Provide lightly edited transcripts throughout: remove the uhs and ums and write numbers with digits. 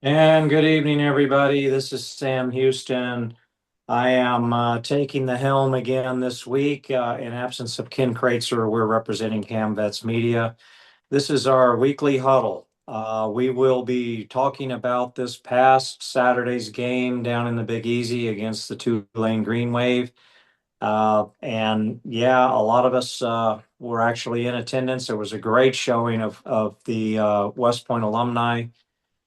And good evening, everybody. This is Sam Houston. I am taking the helm again this week. In absence of Ken Kreitzer, we're representing CamVetsMedia. This is our weekly huddle. We will be talking about this past Saturday's game down in the Big Easy against the Tulane Green Wave. And yeah, a lot of us were actually in attendance. There was a great showing of the West Point alumni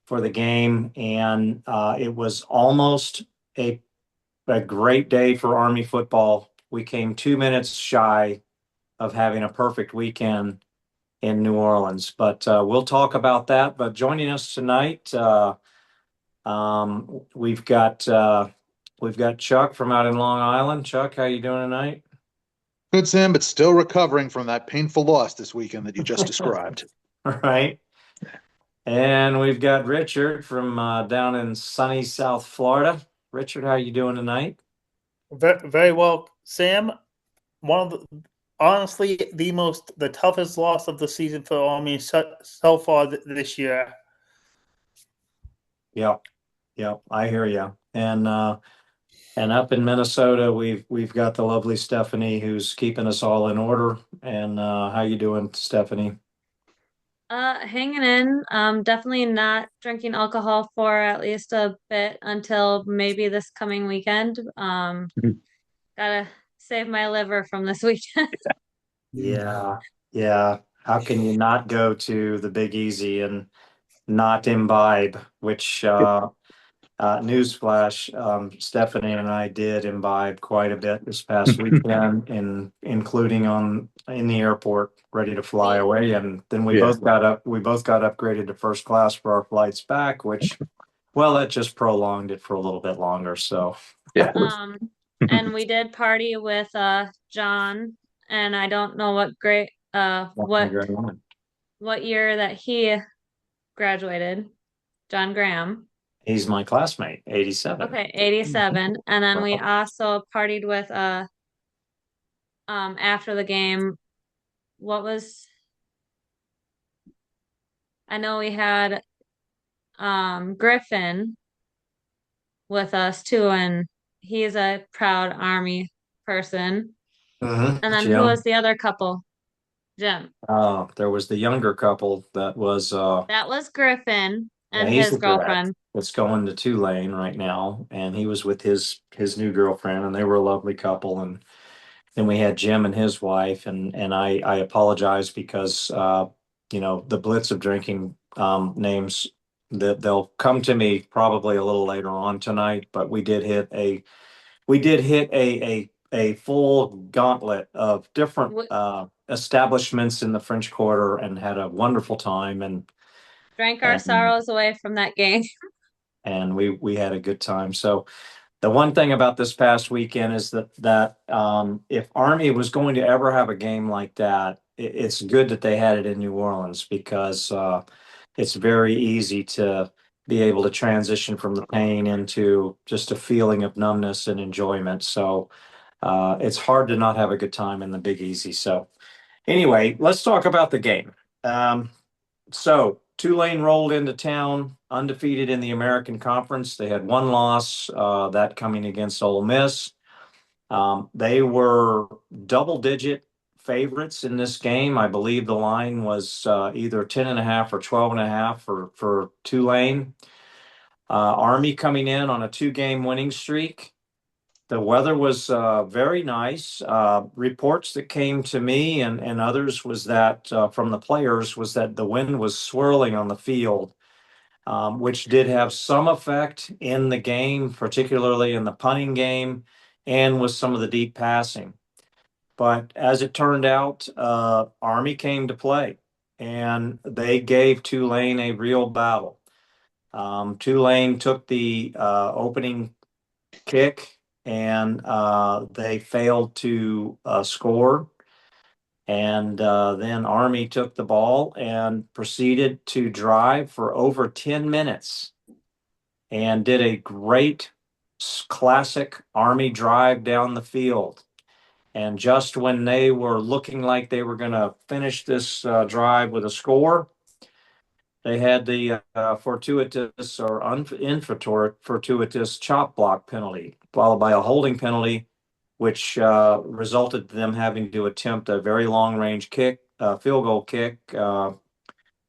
for the game, and it was almost a a great day for Army football. We came 2 minutes shy of having a perfect weekend in New Orleans, but we'll talk about that. But joining us tonight, we've got Chuck from out in Long Island. Chuck, how you doing tonight? Good, Sam, but still recovering from that painful loss this weekend that you just described. All right. And we've got Richard from down in sunny South Florida. Richard, how you doing tonight? Very well, Sam. One of honestly the toughest loss of the season for Army so far this year. Yeah. Yeah, I hear you. And up in Minnesota, we've got the lovely Stephanie who's keeping us all in order. And how you doing, Stephanie? Hanging in. Definitely not drinking alcohol for at least a bit until maybe this coming weekend. Gotta save my liver from this weekend. Yeah, yeah. How can you not go to the Big Easy and not imbibe? Which newsflash, Stephanie and I did imbibe quite a bit this past weekend, including in the airport, ready to fly Me, away. And then Yeah. we both got upgraded to first class for our flights back, which, well, that just prolonged it for a little bit longer. So, Yeah. um, and we did party with John, and I don't know what grade what year that he graduated. John Graham. he's my classmate, 87. Okay, 87. And then we also partied with after the game. What was I know we had Griffin with us too, and he's a proud Army person. And then who was Jim. the other couple? Jim. There was the younger couple that was That was Griffin yeah, and he's his a grad girlfriend. that's going to Tulane right now, and he was with his new girlfriend, and they were a lovely couple. And then we had Jim and his wife, and I apologize because the blitz of drinking names that they'll come to me probably a little later on tonight, but we did hit a full gauntlet of different We establishments in the French Quarter and had a wonderful time, drank our and sorrows away from that game. we had a good time. So the one thing about this past weekend is that if Army was going to ever have a game like that, it's good that they had it in New Orleans because it's very easy to be able to transition from the pain into just a feeling of numbness and enjoyment. So it's hard to not have a good time in the Big Easy. So anyway, let's talk about the game. Um, so Tulane rolled into town undefeated in the American Conference. They had one loss, that coming against Ole Miss. They were double-digit favorites in this game. I believe the line was either 10 and a half or 12 and a half for Tulane. Army coming in on a two-game winning streak. The weather was very nice. Reports that came to me and others was that from the players was that the wind was swirling on the field, which did have some effect in the game, particularly in the punting game and with some of the deep passing. But as it turned out, Army came to play and they gave Tulane a real battle. Tulane took the opening kick and they failed to score. And then Army took the ball and proceeded to drive for over 10 minutes and did a great classic Army drive down the field. And just when they were looking like they were going to finish this drive with a score, they had the fortuitous or fortuitous chop block penalty, followed by a holding penalty, which resulted in them having to attempt a very long range kick, field goal kick,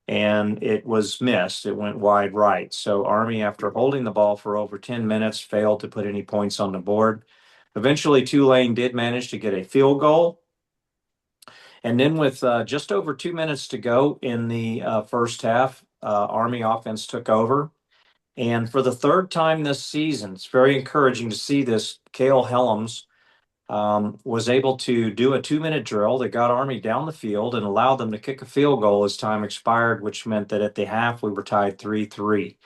and it was missed. It went wide right. So Army, after holding the ball for over 10 minutes, failed to put any points on the board. Eventually, Tulane did manage to get a field goal. And then with just over 2 minutes to go in the first half, Army offense took over. And for the third time this season, it's very encouraging to see this. Cale Helms was able to do a 2-minute drill that got Army down the field and allowed them to kick a field goal as time expired, which meant that at the half we were tied 3-3.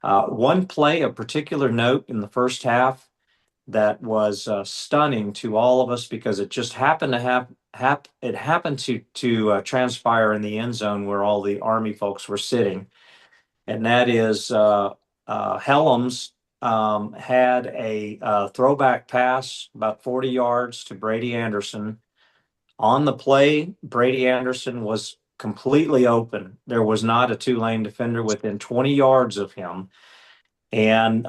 One play of particular note in the first half that was stunning to all of us because it just happened to it happened to transpire in the end zone where all the Army folks were sitting, and that is Helms had a throwback pass about 40 yards to Brady Anderson. On the play, Brady Anderson was completely open. There was not a Tulane defender within 20 yards of him. And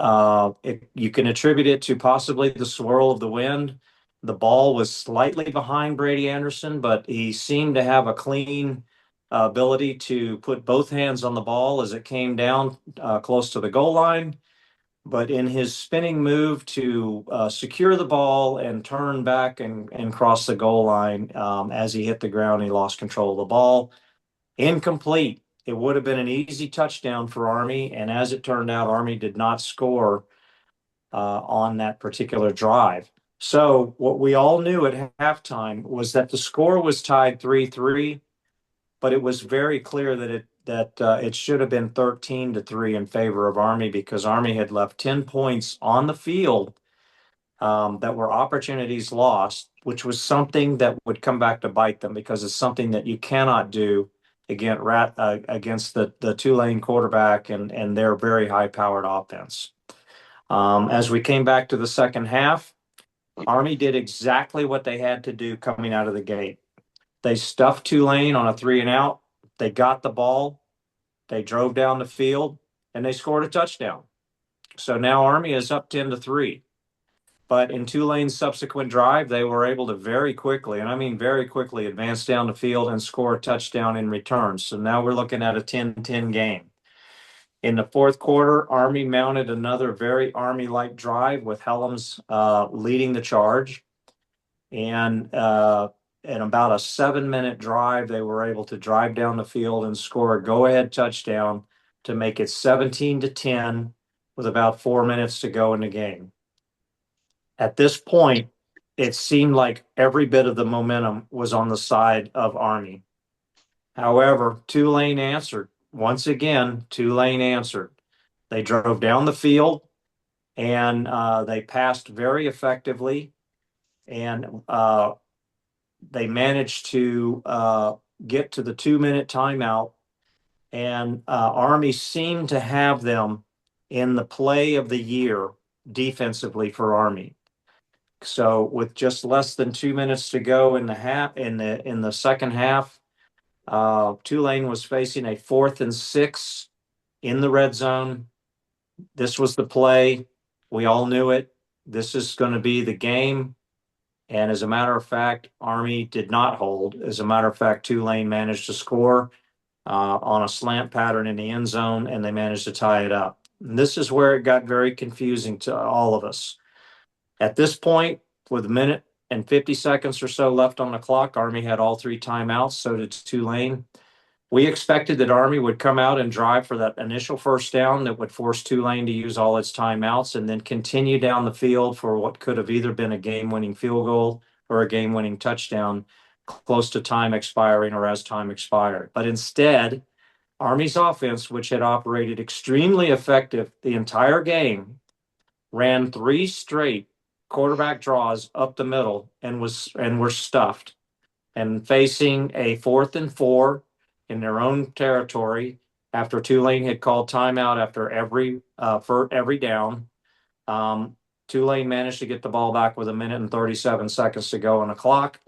you can attribute it to possibly the swirl of the wind. The ball was slightly behind Brady Anderson, but he seemed to have a clean ability to put both hands on the ball as it came down close to the goal line. But in his spinning move to secure the ball and turn back and cross the goal line, as he hit the ground, he lost control of the ball. Incomplete. It would have been an easy touchdown for Army, and as it turned out, Army did not score on that particular drive. So what we all knew at halftime was that the score was tied 3-3, but it was very clear that it should have been 13-3 in favor of Army because Army had left 10 points on the field that were opportunities lost, which was something that would come back to bite them because it's something that you cannot do against the Tulane quarterback and their very high-powered offense. As we came back to the second half, Army did exactly what they had to do coming out of the gate. They stuffed Tulane on a 3-and-out. They got the ball. They drove down the field, and they scored a touchdown. So now Army is up 10-3. But in Tulane's subsequent drive, they were able to very quickly, and I mean very quickly, advance down the field and score a touchdown in return. So now we're looking at a 10-10 game. In the fourth quarter, Army mounted another very Army-like drive with Helms leading the charge. And in about a 7-minute drive, they were able to drive down the field and score a go-ahead touchdown to make it 17-10 with about 4 minutes to go in the game. At this point, it seemed like every bit of the momentum was on the side of Army. However, Tulane answered. Once again, Tulane answered. They drove down the field and they passed very effectively, and they managed to get to the 2-minute timeout, and Army seemed to have them in the play of the year defensively for Army. So with just less than 2 minutes to go in the second half, Tulane was facing a 4th and 6 in the red zone. This was the play. We all knew it. This is going to be the game. And as a matter of fact, Army did not hold. As a matter of fact, Tulane managed to score on a slant pattern in the end zone, and they managed to tie it up. And this is where it got very confusing to all of us. At this point, with a minute and 50 seconds or so left on the clock, Army had all 3 timeouts, so did Tulane. We expected that Army would come out and drive for that initial first down that would force Tulane to use all its timeouts and then continue down the field for what could have either been a game-winning field goal or a game-winning touchdown close to time expiring or as time expired. But instead, Army's offense, which had operated extremely effective the entire game, ran 3 straight quarterback draws up the middle and were stuffed. And facing a 4th and 4 in their own territory after Tulane had called timeout after for every down, Tulane managed to get the ball back with 1 minute and 37 seconds to go on the clock,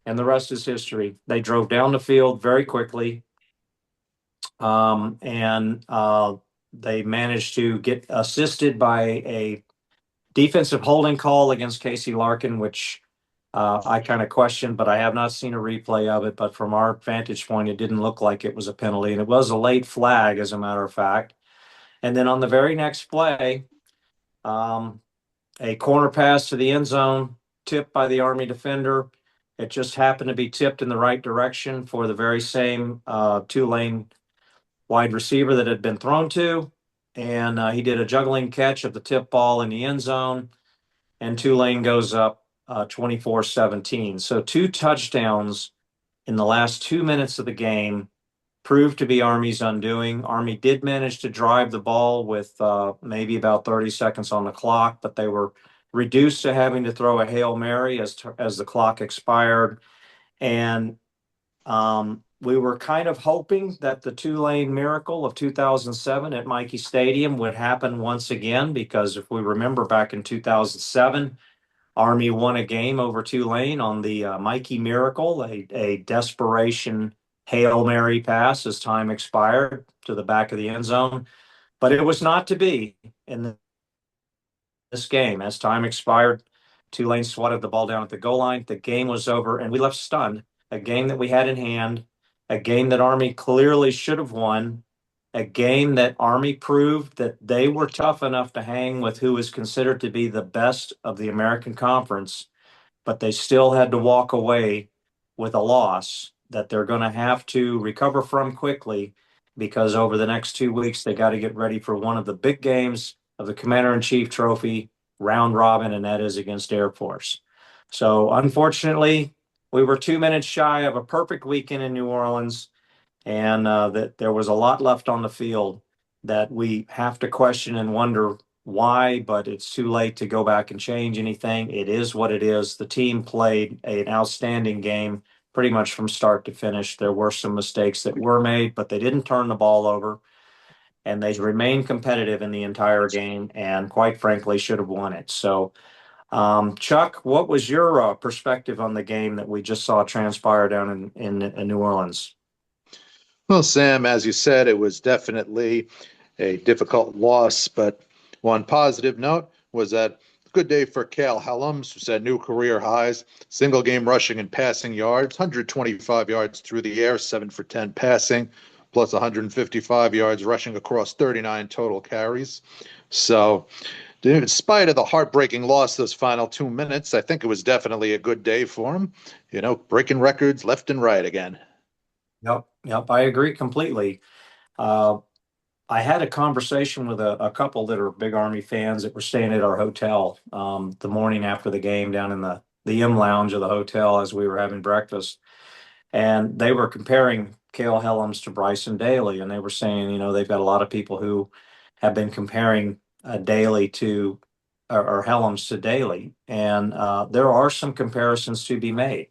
and the rest is history. They drove down the field very quickly. and they managed to get assisted by a defensive holding call against Casey Larkin, which I kind of questioned, but I have not seen a replay of it. But from our vantage point, it didn't look like it was a penalty, and it was a late flag, as a matter of fact. And then on the very next play, a corner pass to the end zone, tipped by the Army defender. It just happened to be tipped in the right direction for the very same Tulane wide receiver that had been thrown to. And he did a juggling catch of the tip ball in the end zone. And Tulane goes up 24-17. So 2 touchdowns in the last 2 minutes of the game proved to be Army's undoing. Army did manage to drive the ball with maybe about 30 seconds on the clock, but they were reduced to having to throw a Hail Mary as the clock expired. And we were kind of hoping that the Tulane miracle of 2007 at Michie Stadium would happen once again, because if we remember back in 2007, Army won a game over Tulane on the Michie Miracle, a desperation Hail Mary pass as time expired to the back of the end zone. But it was not to be in this game. As time expired, Tulane swatted the ball down at the goal line. The game was over, and we left stunned. A game that we had in hand, a game that Army clearly should have won, a game that Army proved that they were tough enough to hang with who is considered to be the best of the American Conference, but they still had to walk away with a loss that they're going to have to recover from quickly, because over the next 2 weeks, they got to get ready for one of the big games of the Commander-in-Chief Trophy round robin, and that is against Air Force. So unfortunately, we were 2 minutes shy of a perfect weekend in New Orleans, and that there was a lot left on the field that we have to question and wonder why, but it's too late to go back and change anything. It is what it is. The team played an outstanding game pretty much from start to finish. There were some mistakes that were made, but they didn't turn the ball over, and they remained competitive in the entire game, and quite frankly should have won it. So Chuck, what was your perspective on the game that we just saw transpire down in New Orleans? Well, Sam, as you said, it was definitely a difficult loss, but one positive note was that good day for Cale Helms, who set new career highs, single game rushing and passing yards, 125 yards through the air, 7 for 10 passing, plus 155 yards rushing across 39 total carries. So, in spite of the heartbreaking loss those final 2 minutes, I think it was definitely a good day for him. You know, breaking records left and right again. Yep, I agree completely. I had a conversation with a couple that are big Army fans that were staying at our hotel the morning after the game down in the M Lounge of the hotel as we were having breakfast. And they were comparing Cale Helms to Bryson Daly. And they were saying, they've got a lot of people who have been comparing Daly to, or Helms to Daly. And there are some comparisons to be made.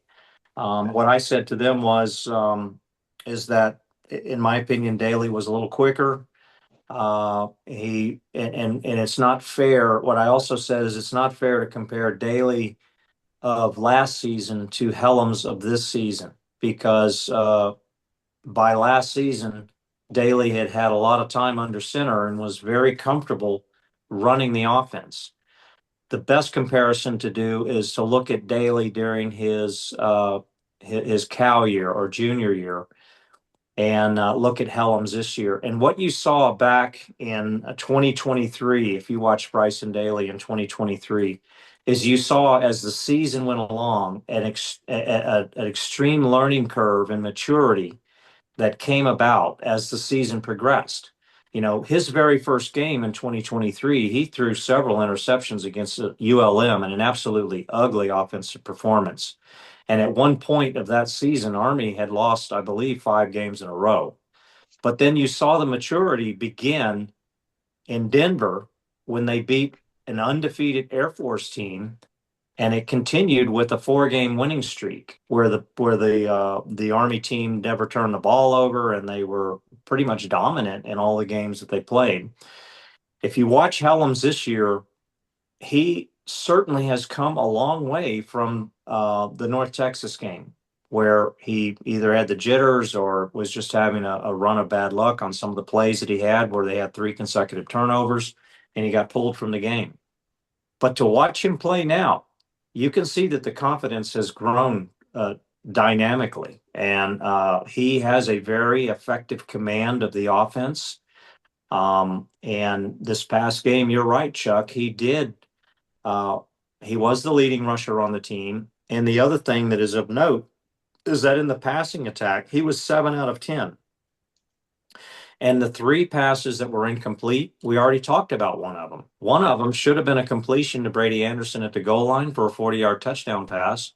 What I said to them was, is that in my opinion, Daly was a little quicker. And it's not fair. What I also said is it's not fair to compare Daly of last season to Helms of this season, because by last season, Daly had a lot of time under center and was very comfortable running the offense. The best comparison to do is to look at Daly during his Cal year or junior year, and look at Helms this year. And what you saw back in 2023, if you watched Bryson Daly in 2023, is you saw as the season went along an extreme learning curve and maturity that came about as the season progressed. His very first game in 2023, he threw several interceptions against ULM in an absolutely ugly offensive performance. And at one point of that season, Army had lost, I believe, 5 games in a row. But then you saw the maturity begin in Denver when they beat an undefeated Air Force team, and it continued with a 4-game winning streak where the Army team never turned the ball over, and they were pretty much dominant in all the games that they played. If you watch Helms this year, he certainly has come a long way from the North Texas game. where he either had the jitters or was just having a run of bad luck on some of the plays that he had where they had 3 consecutive turnovers and he got pulled from the game. But to watch him play now, you can see that the confidence has grown dynamically, and he has a very effective command of the offense. And this past game, you're right, Chuck. Uh, he was the leading rusher on the team. And the other thing that is of note is that in the passing attack, he was 7 out of 10. And the 3 passes that were incomplete, we already talked about one of them. One of them should have been a completion to Brady Anderson at the goal line for a 40-yard touchdown pass.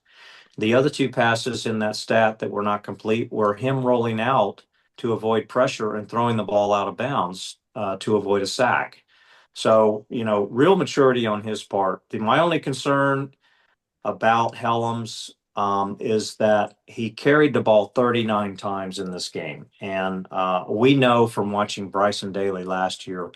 The other 2 passes in that stat that were not complete were him rolling out to avoid pressure and throwing the ball out of bounds to avoid a sack. So, real maturity on his part. My only concern about Helms is that he carried the ball 39 times in this game. And we know from watching Bryson Daly last year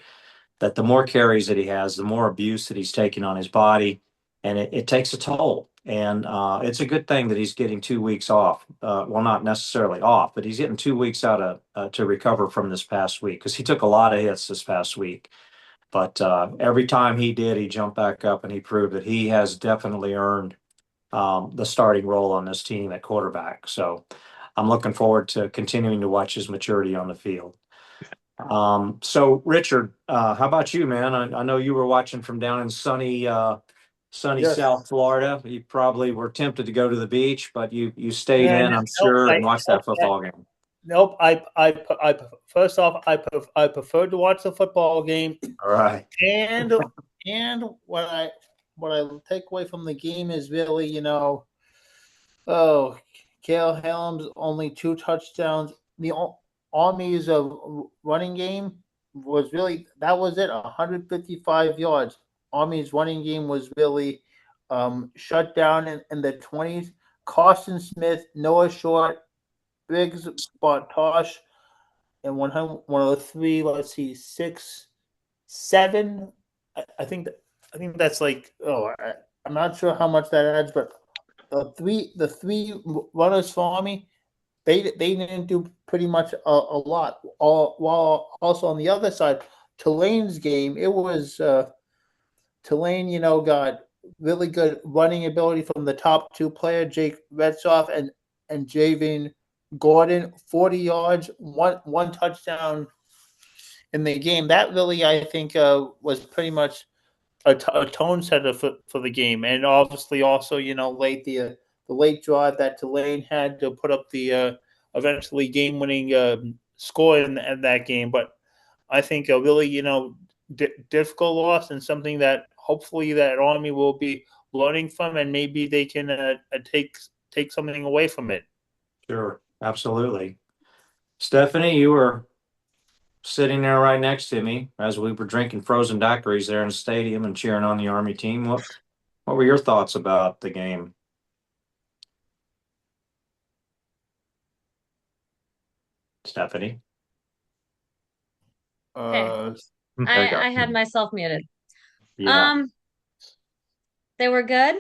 that the more carries that he has, the more abuse that he's taking on his body, and it takes a toll. And it's a good thing that he's getting 2 weeks off. Well, not necessarily off, but he's getting 2 weeks out to recover from this past week because he took a lot of hits this past week. But every time he did, he jumped back up and he proved that he has definitely earned the starting role on this team at quarterback. So I'm looking forward to continuing to watch his maturity on the field. So Richard, how about you, man? I know you were watching from down in sunny Yes. South Florida. You probably were tempted to go to the beach, but you stayed And in, I'm nope, sure, and watched that football game. nope. First off, I preferred to watch the football game, All right. and what I take away from the game is really, Kale Helms only 2 touchdowns. The Army's running game was really, that was it, 155 yards. Army's running game was really shut down in the 20s. Carson Smith, Noah Short, Biggs, Bartosh, and one of the 3. Let's see, 6, 7. I think that's like, I'm not sure how much that adds, but the three runners for Army, they didn't do pretty much a lot. While also on the other side, Tulane's game, it was Tulane, got really good running ability from the top 2 players, Jake Retzoff and Javian Gordon, 40 yards, one touchdown in the game. That really, I think, was pretty much a tone setter for the game. And obviously also, late the late drive that Tulane had to put up the eventually game-winning score in that game. But I think a really, difficult loss, and something that hopefully that Army will be learning from, and maybe they can take something away from it. Sure, absolutely. Stephanie, you were sitting there right next to me as we were drinking frozen daiquiris there in the stadium and cheering on the Army team. What were your thoughts about the game? Stephanie? Uh, There you go. I had myself muted. Yeah. They were good,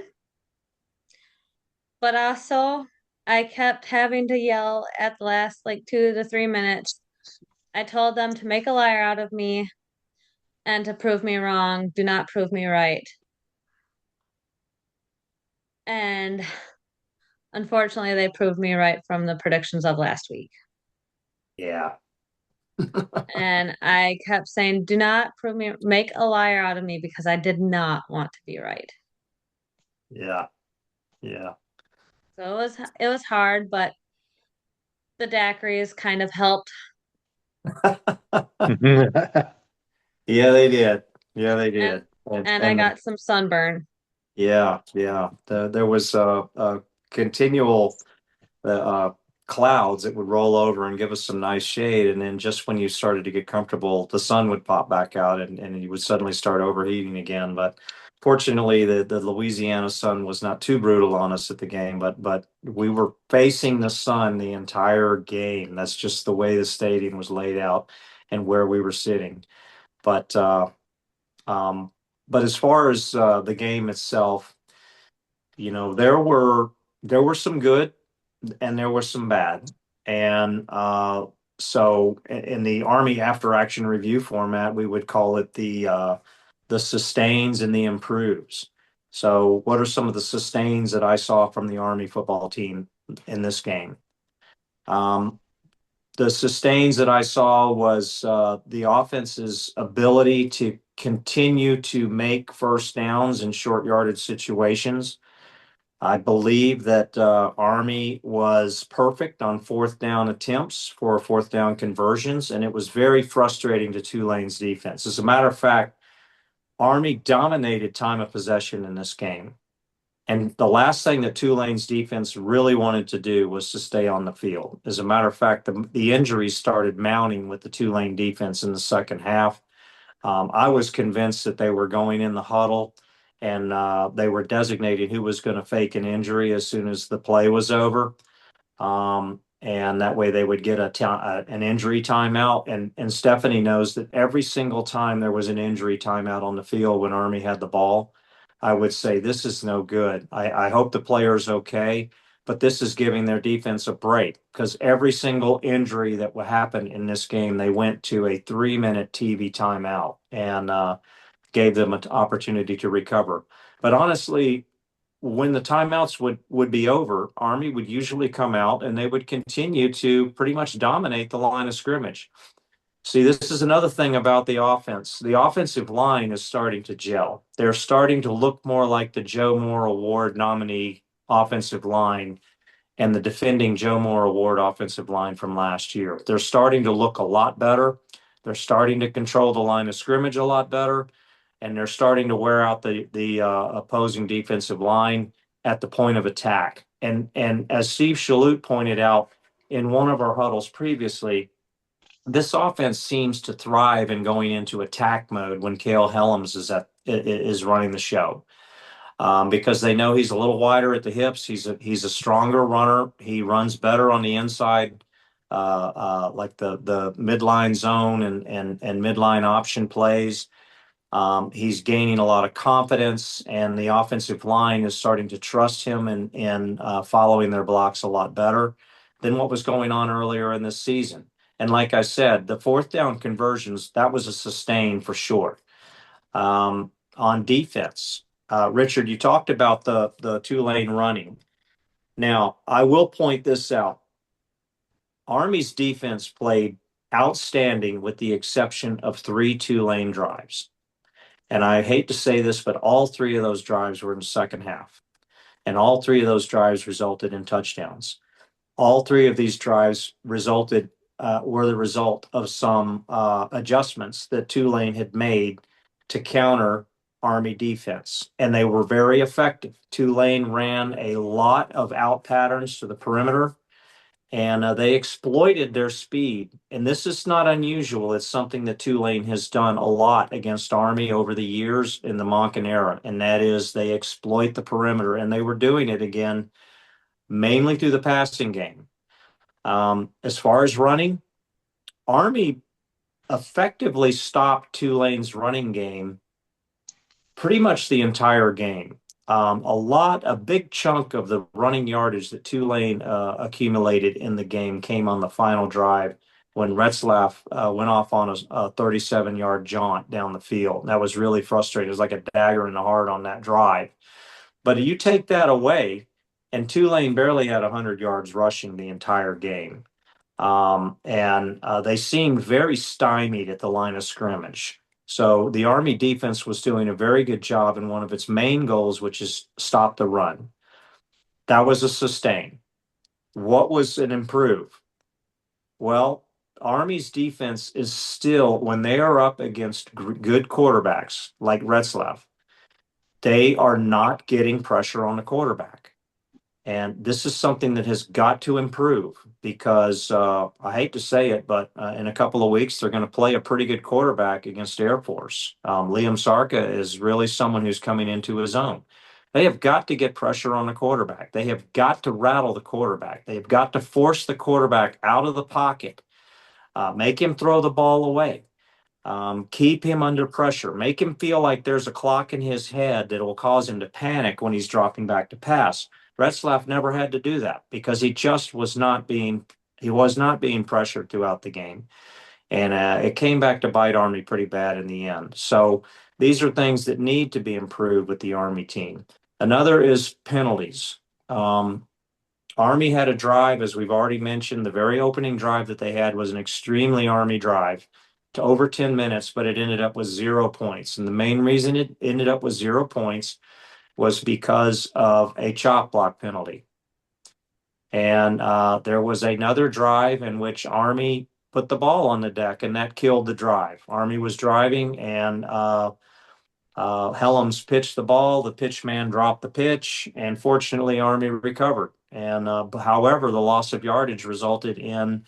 but also I kept having to yell at the last like 2 to 3 minutes. I told them to make a liar out of me and to prove me wrong. Do not prove me right. And unfortunately, they proved me right from the predictions of last week. Yeah. And I kept saying, do not prove me, make a liar out of me, because I did not want to be right. Yeah. Yeah. So it was hard, but the daiquiris kind of helped. Yeah, they did. Yeah, they did. And I got some sunburn. Yeah, yeah. There was a continual clouds that would roll over and give us some nice shade, and then just when you started to get comfortable, the sun would pop back out, and you would suddenly start overheating again. But fortunately, the Louisiana sun was not too brutal on us at the game, but we were facing the sun the entire game. That's just the way the stadium was laid out and where we were sitting. But um, but as far as the game itself, there were some good and there was some bad. And so in the Army after action review format, we would call it the sustains and the improves. So what are some of the sustains that I saw from the Army football team in this game? Um, the sustains that I saw was the offense's ability to continue to make first downs in short yardage situations. I believe that Army was perfect on fourth down attempts for fourth down conversions, and it was very frustrating to Tulane's defense. As a matter of fact, Army dominated time of possession in this game. And the last thing that Tulane's defense really wanted to do was to stay on the field. As a matter of fact, the injuries started mounting with the Tulane defense in the second half. I was convinced that they were going in the huddle and they were designating who was going to fake an injury as soon as the play was over. And that way they would get an injury timeout. And Stephanie knows that every single time there was an injury timeout on the field when Army had the ball, I would say, this is no good. I hope the player's okay, but this is giving their defense a break because every single injury that would happen in this game, they went to a 3-minute TV timeout and gave them an opportunity to recover. But honestly, when the timeouts would be over, Army would usually come out and they would continue to pretty much dominate the line of scrimmage. See, this is another thing about the offense. The offensive line is starting to gel. They're starting to look more like the Joe Moore Award nominee offensive line and the defending Joe Moore Award offensive line from last year. They're starting to look a lot better. They're starting to control the line of scrimmage a lot better, and they're starting to wear out the opposing defensive line at the point of attack. And as Steve Shalhoub pointed out in one of our huddles previously, this offense seems to thrive in going into attack mode when Cale Helms is running the show. Because they know he's a little wider at the hips. He's a stronger runner. He runs better on the inside, like the midline zone and midline option plays. He's gaining a lot of confidence, and the offensive line is starting to trust him and following their blocks a lot better than what was going on earlier in this season. And like I said, the fourth down conversions, that was a sustain for sure. On defense, Richard, you talked about the Tulane running. Now, I will point this out. Army's defense played outstanding with the exception of 3 Tulane drives. And I hate to say this, but all 3 of those drives were in the second half. And all 3 of those drives resulted in touchdowns. All 3 of these drives were the result of some adjustments that Tulane had made to counter Army defense, and they were very effective. Tulane ran a lot of out patterns to the perimeter, and they exploited their speed. And this is not unusual. It's something that Tulane has done a lot against Army over the years in the Monken era, and that is they exploit the perimeter, and they were doing it again mainly through the passing game. As far as running, Army effectively stopped Tulane's running game pretty much the entire game. A big chunk of the running yardage that Tulane accumulated in the game came on the final drive when Retzlaff went off on a 37-yard jaunt down the field. That was really frustrating. It was like a dagger in the heart on that drive. But you take that away, and Tulane barely had 100 yards rushing the entire game. And they seemed very stymied at the line of scrimmage. So the Army defense was doing a very good job in one of its main goals, which is stop the run. That was a sustain. What was an improve? Well, Army's defense is still, when they are up against good quarterbacks like Retzlaff, they are not getting pressure on the quarterback. And this is something that has got to improve because I hate to say it, but in a couple of weeks, they're going to play a pretty good quarterback against Air Force. Liam Sarka is really someone who's coming into his own. They have got to get pressure on the quarterback. They have got to rattle the quarterback. They have got to force the quarterback out of the pocket, make him throw the ball away. Keep him under pressure. Make him feel like there's a clock in his head that will cause him to panic when he's dropping back to pass. Retzlaff never had to do that because he was not being pressured throughout the game. And it came back to bite Army pretty bad in the end. So these are things that need to be improved with the Army team. Another is penalties. Army had a drive, as we've already mentioned, the very opening drive that they had was an extremely Army drive to over 10 minutes, but it ended up with 0 points. And the main reason it ended up with 0 points was because of a chop block penalty. And there was another drive in which Army put the ball on the deck, and that killed the drive. Army was driving, and Helms pitched the ball. The pitch man dropped the pitch, and fortunately, Army recovered. And however, the loss of yardage resulted in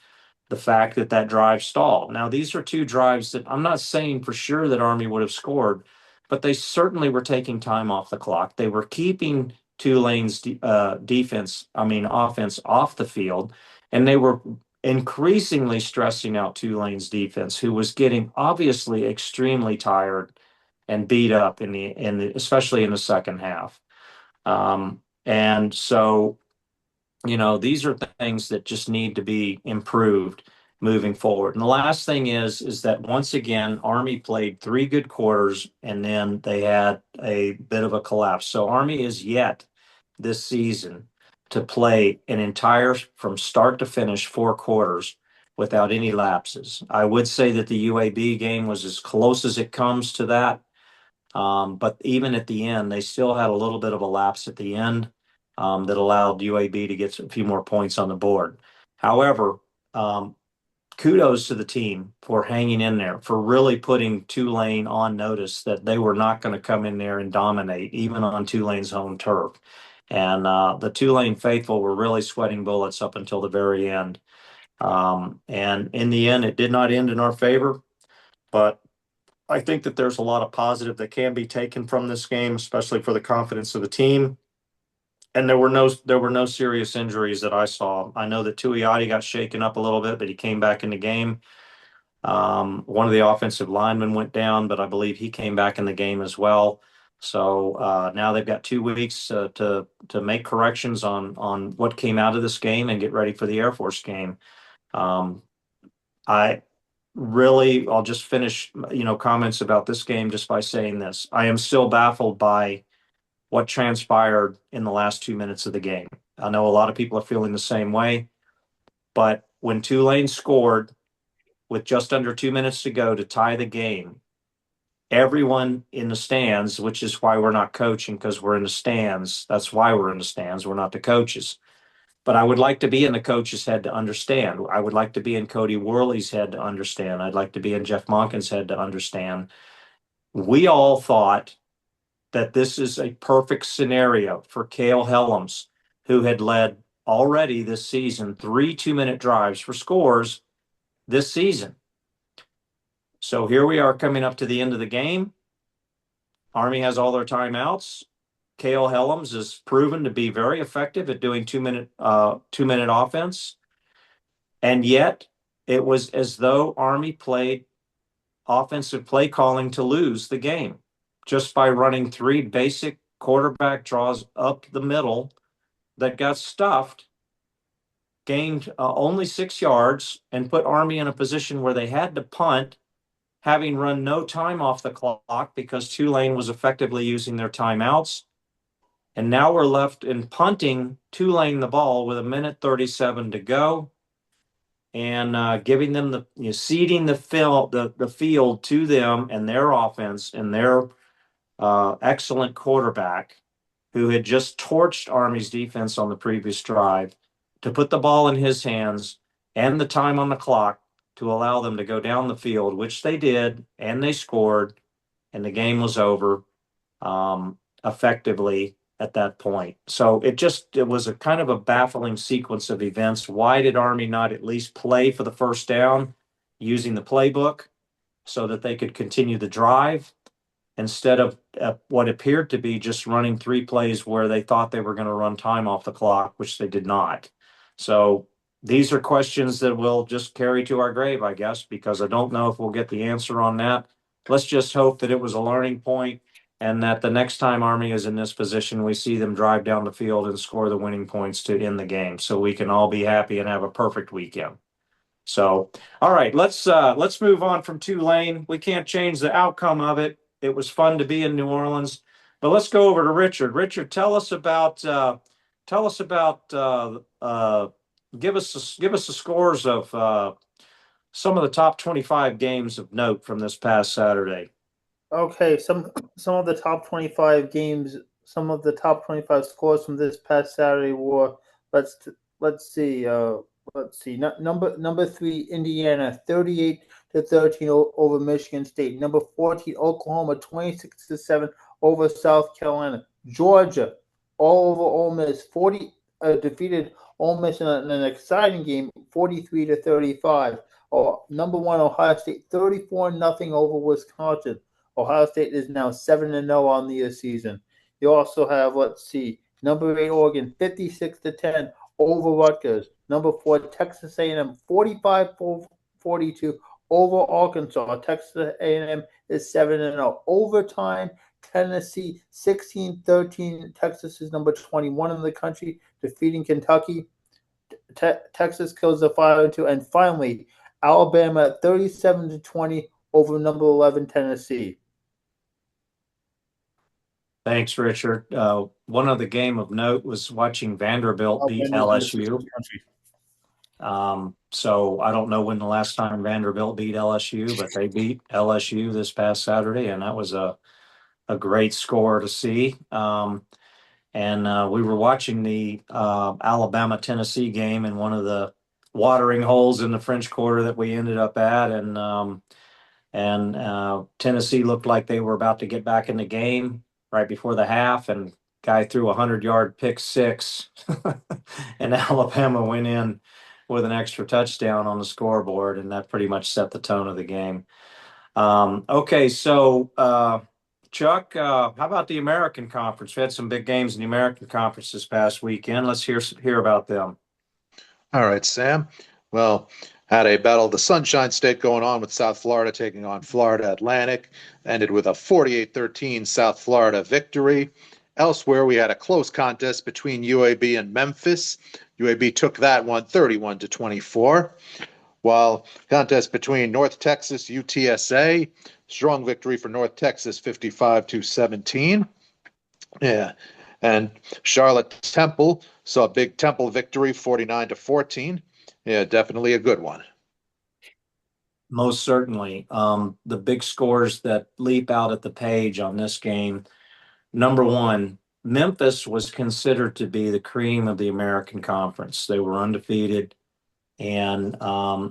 the fact that that drive stalled. Now, these are two drives that I'm not saying for sure that Army would have scored, but they certainly were taking time off the clock. They were keeping Tulane's offense off the field, and they were increasingly stressing out Tulane's defense, who was getting obviously extremely tired and beat up especially in the second half. And so, these are things that just need to be improved moving forward. And the last thing is that once again, Army played 3 good quarters and then they had a bit of a collapse. So Army is yet this season to play an entire, from start to finish, 4 quarters without any lapses. I would say that the UAB game was as close as it comes to that. But even at the end, they still had a little bit of a lapse at the end that allowed UAB to get a few more points on the board. However, kudos to the team for hanging in there, for really putting Tulane on notice that they were not going to come in there and dominate, even on Tulane's home turf. And the Tulane faithful were really sweating bullets up until the very end. And in the end, it did not end in our favor, but I think that there's a lot of positive that can be taken from this game, especially for the confidence of the team. And there were no serious injuries that I saw. I know that Tuioti got shaken up a little bit, but he came back in the game. One of the offensive linemen went down, but I believe he came back in the game as well. So now they've got 2 weeks to make corrections on what came out of this game and get ready for the Air Force game. I'll just finish, comments about this game just by saying this. I am still baffled by what transpired in the last 2 minutes of the game. I know a lot of people are feeling the same way, but when Tulane scored with just under 2 minutes to go to tie the game, everyone in the stands, which is why we're not coaching, because we're in the stands. That's why we're in the stands. We're not the coaches. But I would like to be in the coach's head to understand. I would like to be in Cody Worley's head to understand. I'd like to be in Jeff Monken's head to understand. We all thought that this is a perfect scenario for Cale Helms, who had led already this season 3 2-minute drives for scores this season. So here we are coming up to the end of the game. Army has all their timeouts. Cale Helms is proven to be very effective at doing 2-minute offense. And yet it was as though Army played offensive play calling to lose the game just by running 3 basic quarterback draws up the middle that got stuffed, gained only 6 yards, and put Army in a position where they had to punt, having run no time off the clock because Tulane was effectively using their timeouts. And now we're left in punting Tulane the ball with 1:37 to go, and giving them ceding the field to them and their offense and their excellent quarterback, who had just torched Army's defense on the previous drive, to put the ball in his hands and the time on the clock to allow them to go down the field, which they did, and they scored, and the game was over effectively at that point. So it was a kind of a baffling sequence of events. Why did Army not at least play for the first down using the playbook so that they could continue the drive, instead of what appeared to be just running 3 plays where they thought they were going to run time off the clock, which they did not? So these are questions that we'll just carry to our grave, I guess, because I don't know if we'll get the answer on that. Let's just hope that it was a learning point and that the next time Army is in this position, we see them drive down the field and score the winning points to end the game, so we can all be happy and have a perfect weekend. So, all right, let's move on from Tulane. We can't change the outcome of it. It was fun to be in New Orleans, but let's go over to Richard. Richard, tell us about give us the scores of some of the top 25 games of note from this past Saturday. Okay, some of the top 25 games, some of the top 25 scores from this past Saturday were let's let's see let's see number 3 Indiana 38-13 over Michigan State. Number 14 Oklahoma 26-7 over South Carolina. Georgia all over Ole Miss 40 defeated Ole Miss in an exciting game 43-35. Oh, number 1 Ohio State 34-0 over Wisconsin. Ohio State is now 7-0 on the year season. You also have, let's see, number 8 Oregon 56-10 over Rutgers. Number 4 Texas A&M 45-42 over Arkansas. Texas A&M is 7-0. Overtime, Tennessee 16-13. Texas is number 21 in the country, defeating Kentucky. Texas kills the 5-2, and finally Alabama 37-20 over number 11 Tennessee. Thanks, Richard. One other game of note was watching Vanderbilt beat LSU. So I don't know when the last time Vanderbilt beat LSU, but they beat LSU this past Saturday, and that was a great score to see. And we were watching the Alabama-Tennessee game in one of the watering holes in the French Quarter that we ended up at, and Tennessee looked like they were about to get back in the game right before the half, and guy threw a 100-yard pick six, and Alabama went in with an extra touchdown on the scoreboard, and that pretty much set the tone of the game. Okay, so Chuck, how about the American Conference? We had some big games in the American Conference this past weekend. Let's hear about them. All right, Sam. Well, had a battle of the Sunshine State going on with South Florida taking on Florida Atlantic. Ended with a 48-13 South Florida victory. Elsewhere, we had a close contest between UAB and Memphis. UAB took that one 31-24. While contest between North Texas, UTSA, strong victory for North Texas 55-17. Yeah. And Charlotte Temple saw a big Temple victory 49-14. Yeah, definitely a good one. Most certainly. The big scores that leap out at the page on this game. Number one, Memphis was considered to be the cream of the American Conference. They were undefeated, and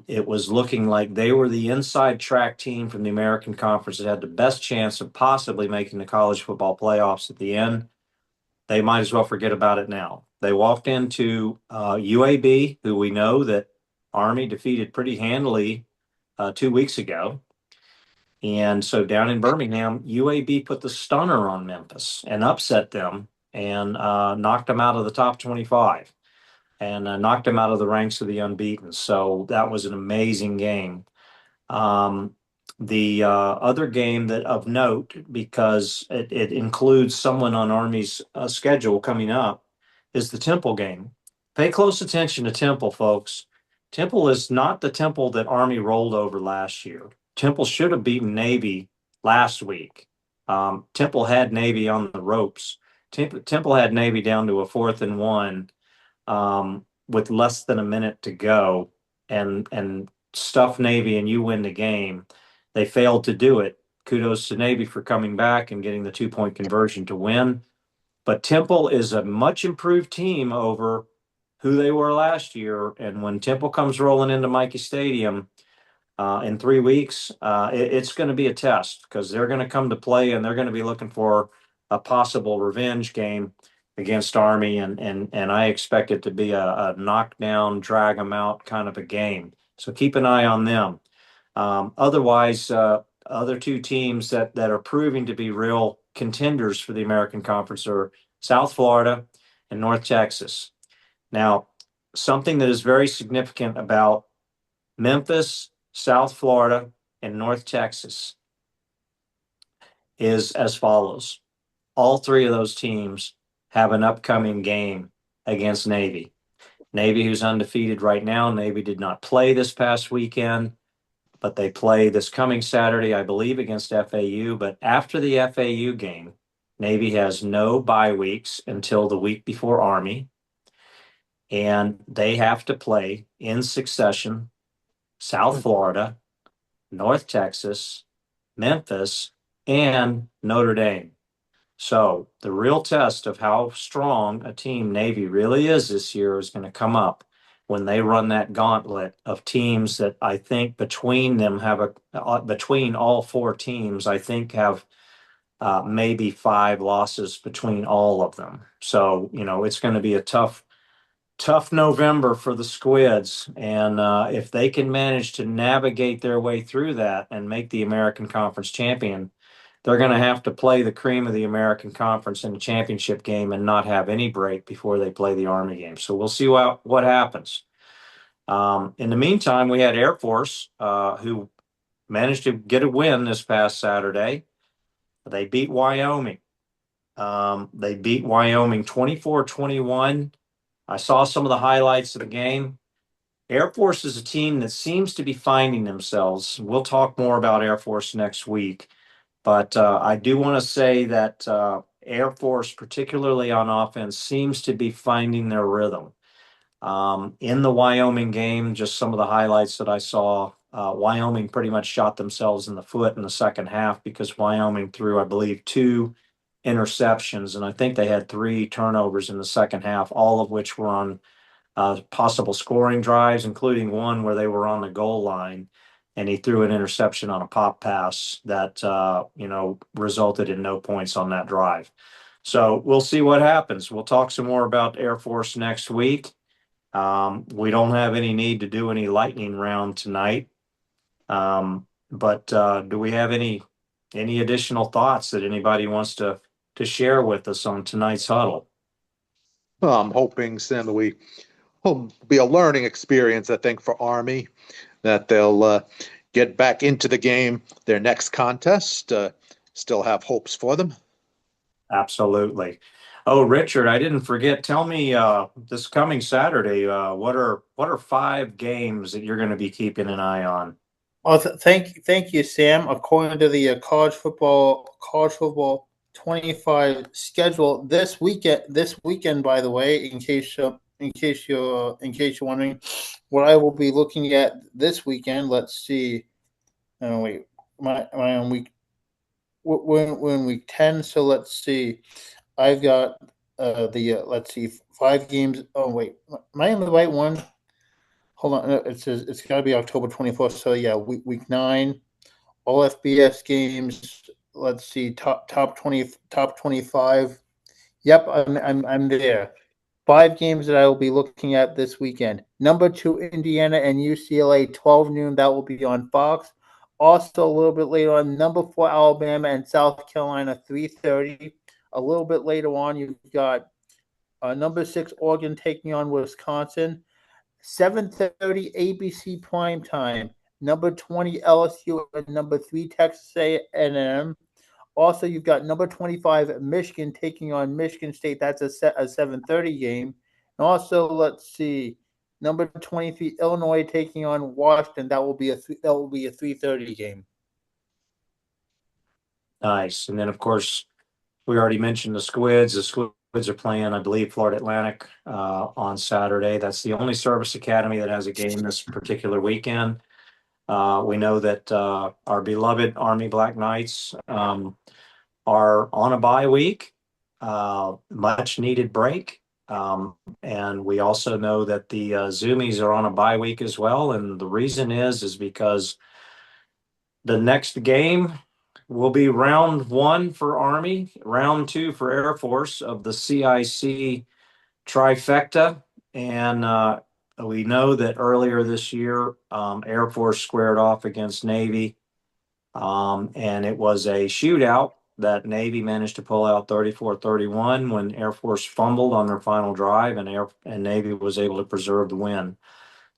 it was looking like they were the inside track team from the American Conference that had the best chance of possibly making the college football playoffs at the end. They might as well forget about it now. They walked into UAB, who we know that Army defeated pretty handily 2 weeks ago. And so down in Birmingham, UAB put the stunner on Memphis and upset them and knocked them out of the top 25 and knocked them out of the ranks of the unbeaten. So that was an amazing game. The other game that of note, because it includes someone on Army's schedule coming up, is the Temple game. Pay close attention to Temple, folks. Temple is not the Temple that Army rolled over last year. Temple should have beaten Navy last week. Temple had Navy on the ropes. Temple had Navy down to a 4th and 1 with less than a minute to go, and stuff Navy, and you win the game. They failed to do it. Kudos to Navy for coming back and getting the 2-point conversion to win. But Temple is a much improved team over who they were last year. And when Temple comes rolling into Michie Stadium in 3 weeks, it's going to be a test, because they're going to come to play and they're going to be looking for a possible revenge game against Army. And I expect it to be a knockdown, drag them out kind of a game. So keep an eye on them. Otherwise, other two teams that are proving to be real contenders for the American Conference are South Florida and North Texas. Now, something that is very significant about Memphis, South Florida, and North Texas is as follows. All three of those teams have an upcoming game against Navy. Navy, who's undefeated right now. Navy did not play this past weekend, but they play this coming Saturday, I believe, against FAU. But after the FAU game, Navy has no bye weeks until the week before Army, and they have to play in succession South Florida, North Texas, Memphis, and Notre Dame. So the real test of how strong a team Navy really is this year is going to come up when they run that gauntlet of teams that I think between them have between all four teams, I think have maybe 5 losses between all of them. So, it's going to be a tough November for the Squids. And if they can manage to navigate their way through that and make the American Conference champion, they're going to have to play the cream of the American Conference in the championship game and not have any break before they play the Army game. So we'll see what happens. In the meantime, we had Air Force, who managed to get a win this past Saturday. They beat Wyoming. They beat Wyoming 24-21. I saw some of the highlights of the game. Air Force is a team that seems to be finding themselves. We'll talk more about Air Force next week. But I do want to say that Air Force, particularly on offense, seems to be finding their rhythm. In the Wyoming game, just some of the highlights that I saw, Wyoming pretty much shot themselves in the foot in the second half because Wyoming threw, I believe, 2 interceptions, and I think they had 3 turnovers in the second half, all of which were on possible scoring drives, including one where they were on the goal line and he threw an interception on a pop pass that resulted in no points on that drive. So we'll see what happens. We'll talk some more about Air Force next week. We don't have any need to do any lightning round tonight. But do we have any additional thoughts that anybody wants to share with us on tonight's huddle? Well, I'm hoping, Sam, that will be a learning experience, I think, for Army, that they'll get back into the game their next contest. Still have hopes for them. Absolutely. Oh, Richard, I didn't forget. Tell me, this coming Saturday, what are 5 games that you're going to be keeping an eye on? Oh, thank you, Sam. According to the college football 25 schedule this weekend, by the way, in case you're wondering, what I will be looking at this weekend. Let's see. Oh wait, my on week we're in week 10. So let's see. I've got let's see, 5 games. Oh wait, am I on the right one? Hold on, no, it says it's got to be October 24th. So yeah, week 9, all FBS games. Let's see, top 25. Yep, I'm there. 5 games that I will be looking at this weekend. Number 2, Indiana and UCLA, 12 noon. That will be on Fox. Also, a little bit later on, number 4, Alabama and South Carolina, 3:30. A little bit later on, you've got number 6, Oregon taking on Wisconsin. 7:30 ABC prime time. Number 20 LSU and number 3 Texas A&M. Also, you've got number 25 Michigan taking on Michigan State. That's a 7:30 game. And also, let's see, number 23 Illinois taking on Washington. That will be a 3:30 game. Nice. And then, of course, we already mentioned the Squids. The Squids are playing, I believe, Florida Atlantic on Saturday. That's the only service academy that has a game this particular weekend. We know that our beloved Army Black Knights are on a bye week, much needed break. And we also know that the Zoomies are on a bye week as well. And the reason is because the next game will be round 1 for Army, round 2 for Air Force of the CIC trifecta. And we know that earlier this year, Air Force squared off against Navy. And it was a shootout that Navy managed to pull out 34-31 when Air Force fumbled on their final drive, and Navy was able to preserve the win.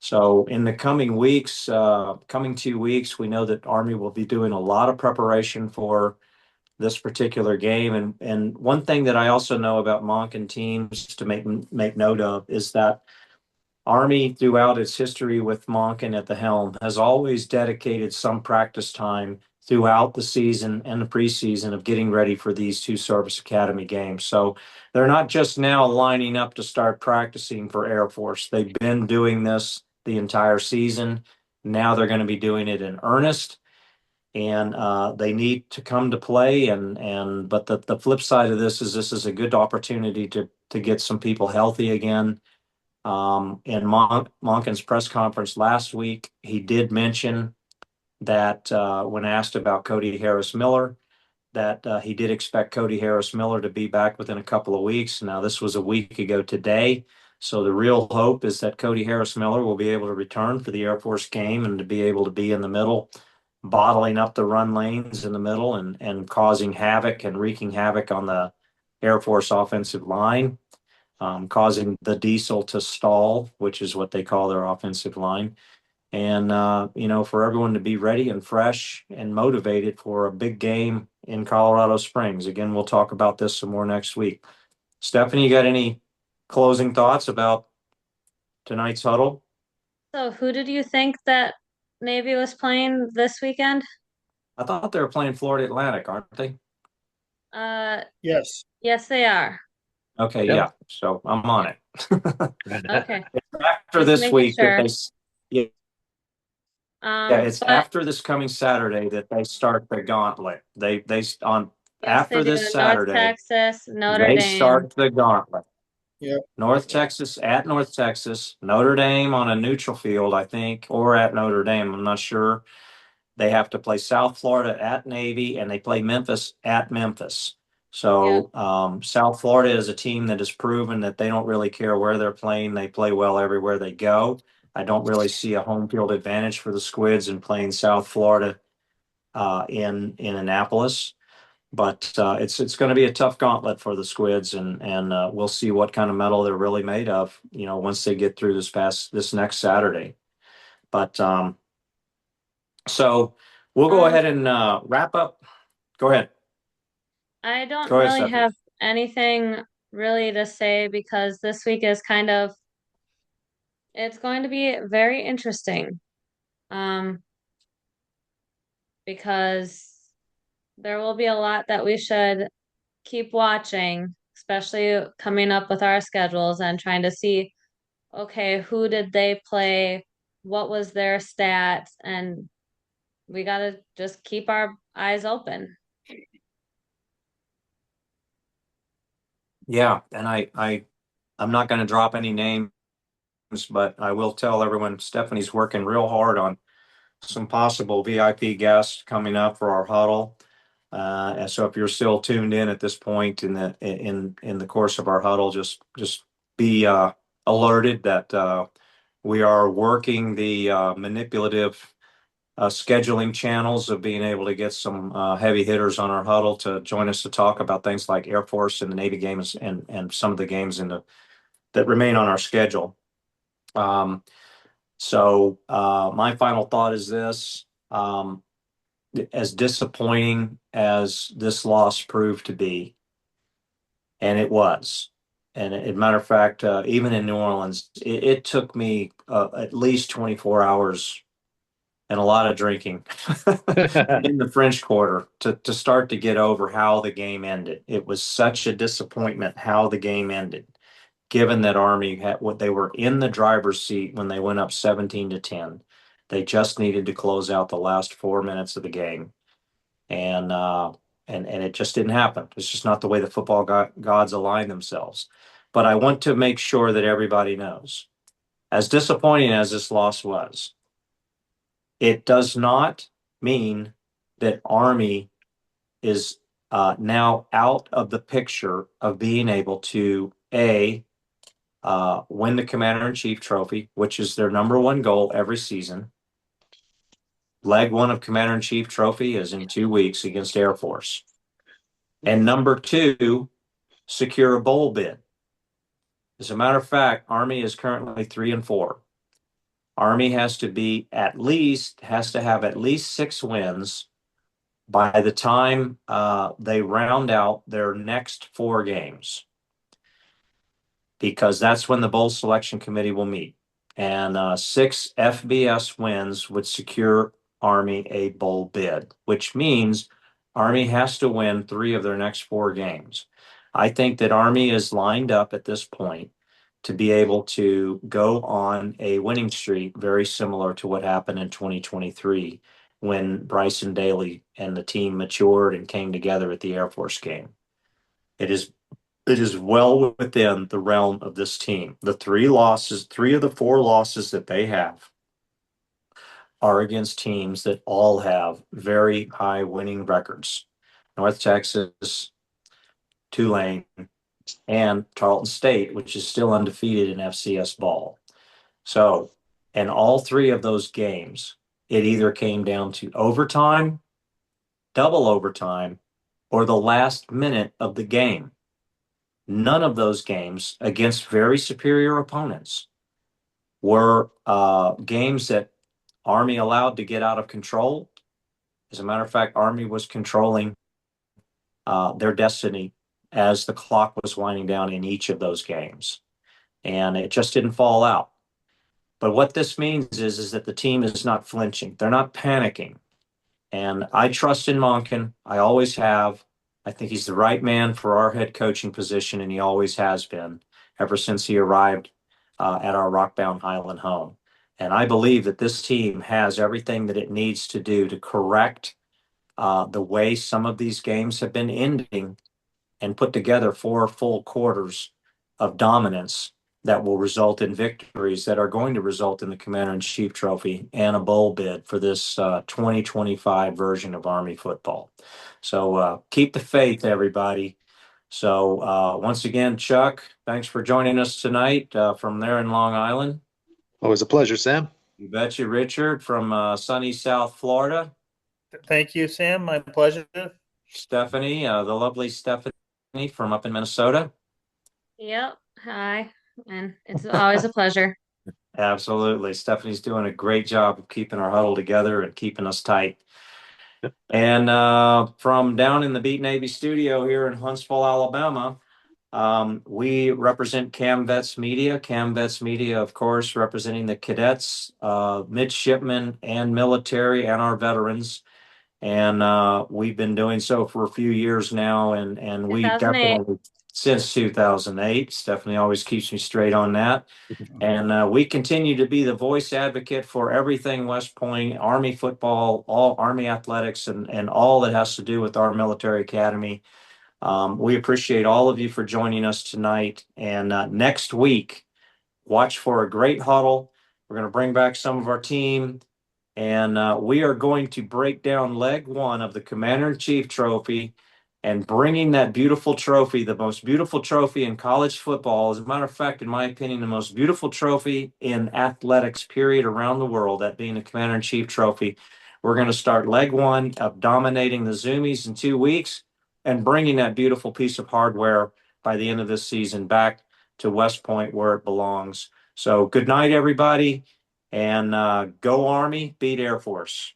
So in the coming weeks, coming 2 weeks, we know that Army will be doing a lot of preparation for this particular game. And one thing that I also know about Monken teams to make note of is that Army, throughout its history with Monken at the helm, has always dedicated some practice time throughout the season and the preseason of getting ready for these two Service Academy games. So they're not just now lining up to start practicing for Air Force. They've been doing this the entire season. Now they're going to be doing it in earnest, and they need to come to play. But the flip side of this is a good opportunity to get some people healthy again. In Monken's press conference last week, he did mention that when asked about Cody Harris Miller, that he did expect Cody Harris Miller to be back within a couple of weeks. Now, this was a week ago today. So the real hope is that Cody Harris Miller will be able to return for the Air Force game and to be able to be in the middle, bottling up the run lanes in the middle and causing havoc and wreaking havoc on the Air Force offensive line, causing the diesel to stall, which is what they call their offensive line. And, for everyone to be ready and fresh and motivated for a big game in Colorado Springs. Again, we'll talk about this some more next week. Stephanie, you got any closing thoughts about tonight's huddle? So who did you think that Navy was playing this weekend? I thought they were playing Florida Atlantic, aren't they? Yes. Yes, they are. Okay, Yep. yeah. So I'm on it. Okay. After Just this making week sure. yeah, it's But after this coming Saturday that they start the gauntlet. They on yes, they after do. this North Saturday, Texas, Notre they Dame. start the gauntlet. Yep. North Texas at North Texas, Notre Dame on a neutral field, I think, or at Notre Dame. I'm not sure. They have to play South Florida at Navy, and they play Memphis at Memphis. Yep. So South Florida is a team that has proven that they don't really care where they're playing. They play well everywhere they go. I don't really see a home field advantage for the Squids in playing South Florida in Annapolis. But it's going to be a tough gauntlet for the Squids, and we'll see what kind of metal they're really made of. Once they get through this next Saturday. But so we'll go ahead and wrap up. Go ahead. I don't Go ahead, really Stephanie. have anything really to say because this week is it's going to be very interesting. Um, because there will be a lot that we should keep watching, especially coming up with our schedules and trying to see, okay, who did they play? What was their stats? And we got to just keep our eyes open. Yeah, and I'm not going to drop any names, but I will tell everyone Stephanie's working real hard on some possible VIP guests coming up for our huddle. And so if you're still tuned in at this point in the course of our huddle, just be alerted that we are working the manipulative scheduling channels of being able to get some heavy hitters on our huddle to join us to talk about things like Air Force and the Navy games and some of the games that remain on our schedule. So my final thought is this. As disappointing as this loss proved to be, and it was, and as a matter of fact, even in New Orleans, it took me at least 24 hours and a lot of drinking in the French Quarter to start to get over how the game ended. It was such a disappointment how the game ended, given that Army had what they were in the driver's seat when they went up 17-10. They just needed to close out the last 4 minutes of the game. And it just didn't happen. It's just not the way the football gods align themselves. But I want to make sure that everybody knows, as disappointing as this loss was, it does not mean that Army is now out of the picture of being able to win the Commander-in-Chief trophy, which is their number one goal every season. Leg one of Commander-in-Chief trophy is in 2 weeks against Air Force. And number two, secure a bowl bid. As a matter of fact, Army is currently 3-4. Army has to have at least 6 wins by the time they round out their next 4 games, because that's when the bowl selection committee will meet. And 6 FBS wins would secure Army a bowl bid, which means Army has to win 3 of their next 4 games. I think that Army is lined up at this point to be able to go on a winning streak very similar to what happened in 2023 when Bryson Daly and the team matured and came together at the Air Force game. It is well within the realm of this team. The 3 of the 4 losses that they have are against teams that all have very high winning records. North Texas, Tulane, and Tarleton State, which is still undefeated in FCS ball. So, in all 3 of those games, it either came down to overtime, double overtime, or the last minute of the game. None of those games against very superior opponents were games that Army allowed to get out of control. As a matter of fact, Army was controlling their destiny as the clock was winding down in each of those games. And it just didn't fall out. But what this means is that the team is not flinching. They're not panicking. And I trust in Monken. I always have. I think he's the right man for our head coaching position, and he always has been ever since he arrived at our Rockbound Highland home. And I believe that this team has everything that it needs to do to correct the way some of these games have been ending and put together 4 full quarters of dominance that will result in victories that are going to result in the Commander-in-Chief Trophy and a bowl bid for this 2025 version of Army football. So keep the faith, everybody. So once again, Chuck, thanks for joining us tonight from there in Long Island. Always a pleasure, Sam. You betcha, Richard, from sunny South Florida. Thank you, Sam. My pleasure. Stephanie, the lovely Stephanie from up in Minnesota. Yep. Hi. And it's always a pleasure. Absolutely. Stephanie's doing a great job of keeping our huddle together and keeping us tight. And from down in the Beat Navy studio here in Huntsville, Alabama, we represent CamVetsMedia. CamVetsMedia, of course, representing the cadets, midshipmen, and military, and our veterans. And we've been doing so for a few years now, and we 2008. definitely since 2008. Stephanie always keeps me straight on that. And we continue to be the voice advocate for everything West Point, Army football, all Army athletics, and all that has to do with our military academy. We appreciate all of you for joining us tonight. And next week, watch for a great huddle. We're going to bring back some of our team. And we are going to break down leg 1 of the Commander-in-Chief Trophy and bringing that beautiful trophy, the most beautiful trophy in college football. As a matter of fact, in my opinion, the most beautiful trophy in athletics, period, around the world, that being the Commander-in-Chief Trophy. We're going to start leg 1 of dominating the Zoomies in 2 weeks and bringing that beautiful piece of hardware by the end of this season back to West Point where it belongs. So good night, everybody. And go Army, beat Air Force.